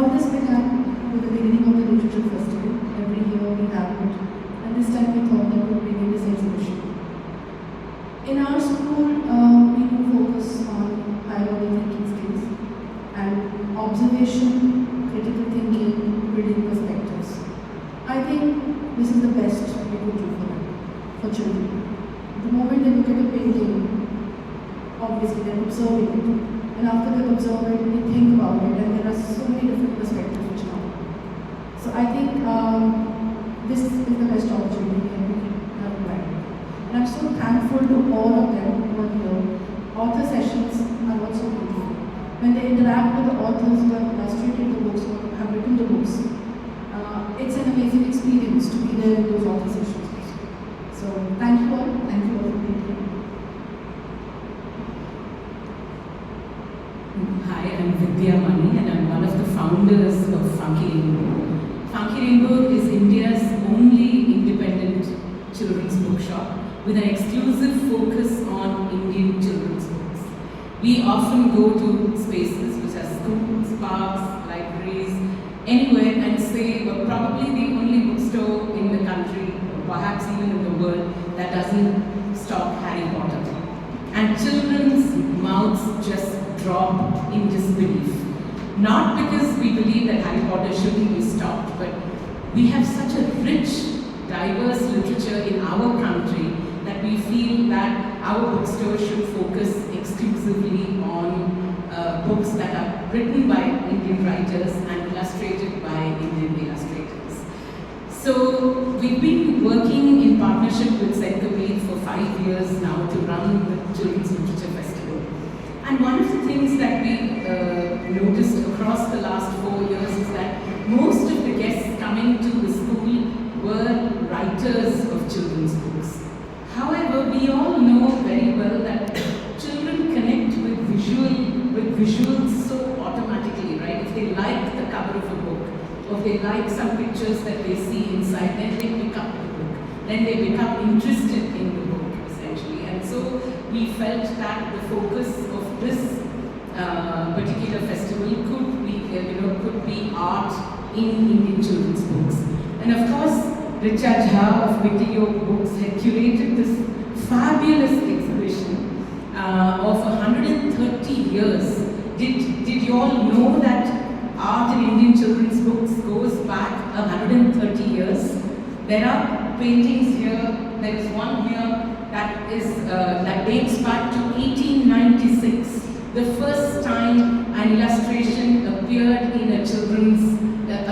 all this began with the beginning of the Literature Festival. Every year we have it, and this time we thought that we would bring in this exhibition. In our school, we do focus on higher order thinking skills and observation, critical thinking, building perspectives. I think this is the best we could do for them, for children. The moment they look at a painting, obviously they're observing it. And after they observe it, they think about it, and there are so many different perspectives which come. So I think this is the best opportunity that we have provided. And I'm so thankful to all of them who are here. Author sessions are also beautiful. When they interact with the authors who have illustrated the books or have written the books, it's an amazing experience to be there in those author sessions. So thank you all for being here. Hi, I'm Vidya Mani and I'm one of the founders of Funky Rainbow. Funky Rainbow is India's only independent children's bookshop with an exclusive focus on Indian children's books. We often go to spaces which are schools, parks, libraries, anywhere and say we're probably the only bookstore in the country, or perhaps even in the world, that doesn't stock Harry Potter. And children's mouths just drop in disbelief. Not because we believe that Harry Potter shouldn't be stopped, but we have such a rich, diverse literature in our country that we feel that our bookstore should focus exclusively on books that are written by Indian writers and illustrated by Indian illustrators. So we've been working in partnership with Saint Kabir for 5 years now to run the Children's Literature Festival. And one of the things that we noticed across the last 4 years is that most of the guests coming to the school were writers of children's books. However, we all know very well that children connect with visuals so automatically, right? If they like the cover of a book, or if they like some pictures that they see inside, then they pick up the book. Then they become interested in the book, essentially. And so we felt that the focus of this particular festival could be art in Indian children's books. And of course, Richa Jha of Vicky Yoke Books had curated this fabulous exhibition of 130 years. Did you all know that art in Indian children's books goes back 130 years? There are paintings here. There is one here that dates back to 1896. The first time an illustration appeared in a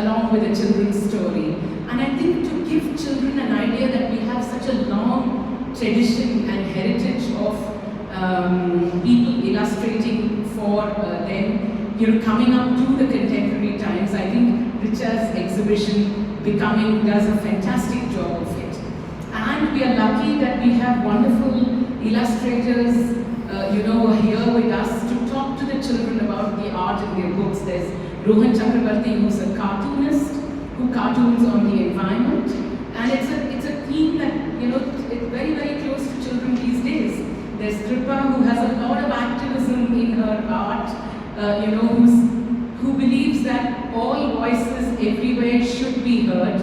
along with a children's story. And I think to give children an idea that we have such a long tradition and heritage of people illustrating for them, coming up to the contemporary times, I think Richa's exhibition does a fantastic job of it. And we are lucky that we have wonderful illustrators here with us to talk to the children about the art in their books. There's Rohan Chakrabarti, who's a cartoonist, who cartoons on the environment. And it's a theme that, it's very, very close to children these days. There's Kripa, who has a lot of activism in her art, who believes that all voices everywhere should be heard.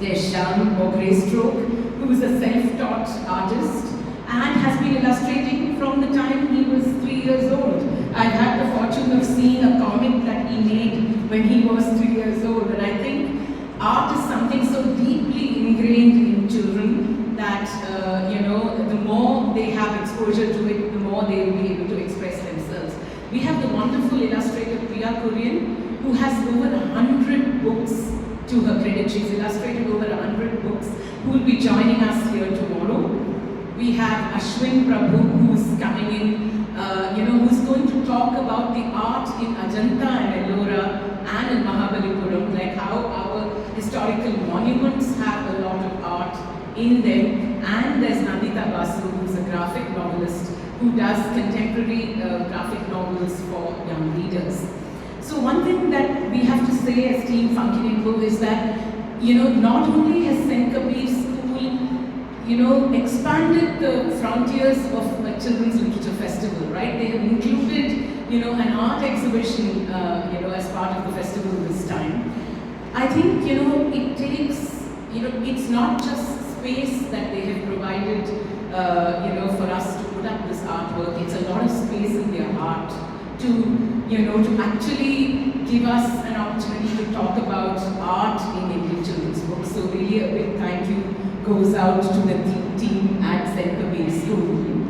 There's Shyam or Greystroke, who is a self-taught artist and has been illustrating from the time he was 3 years old. I've had the fortune of seeing a comic that he made when he was 3 years old, and I think art is something so deeply ingrained in children that the more they have exposure to it, the more they will be able to express themselves. We have the wonderful illustrator Priya Kurian, who has over 100 books to her credit. She's illustrated over 100 books, who will be joining us here tomorrow. We have Ashwin Prabhu, who's coming in, who's going to talk about the art in Ajanta and Ellora and in Mahabalipuram, like how our historical monuments have a lot of art in them. And there's Nandita Basu, who's a graphic novelist, who does contemporary graphic novels for young readers. So one thing that we have to say as Team Funky Rainbow is that, not only has Saint Kabir School, expanded the frontiers of a children's literature festival, right? They have included, an art exhibition, as part of the festival this time. I think, it takes, it's not just space that they have provided, for us to put up this artwork. It's a lot of space in their heart to actually give us an opportunity to talk about art in Indian children's books. So really a big thank you goes out to the team at St. Kabir School.